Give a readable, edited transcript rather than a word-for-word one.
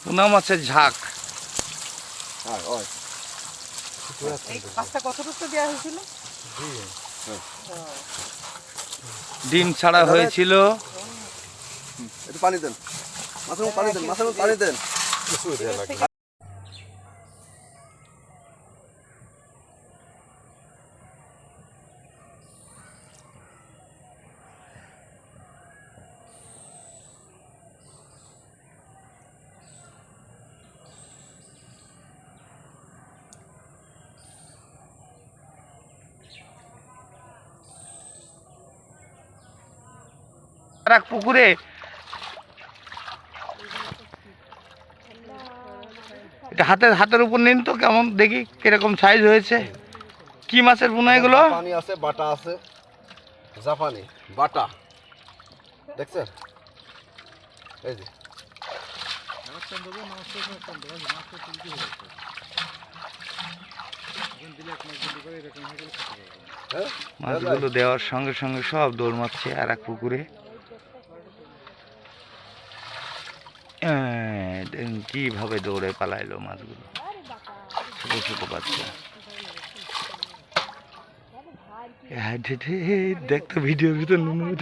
পোনা মাছের ঝাঁক। ডিম ছাড়া হয়েছিল। একটু পানি দেন, মাছের পানি দেন, মাছের পানি দেন। আর এক পুকুরে এটা হাতের উপর নিন তো, কেমন দেখি কিরকম সাইজ হয়েছে। কি মাছের পোনা এগুলো? পানি আছে, বাটা আছে, জাপানি বাটা দেখছেন? এই যে মাছগুলো দেওয়ার সঙ্গে সঙ্গে সব দৌড় মারছে আর এক পুকুরে। কিভাবে দৌড়ে পালাইলো মাছগুলো, ছোট ছোট বাচ্চা। দেখতো ভিডিওর ভিতর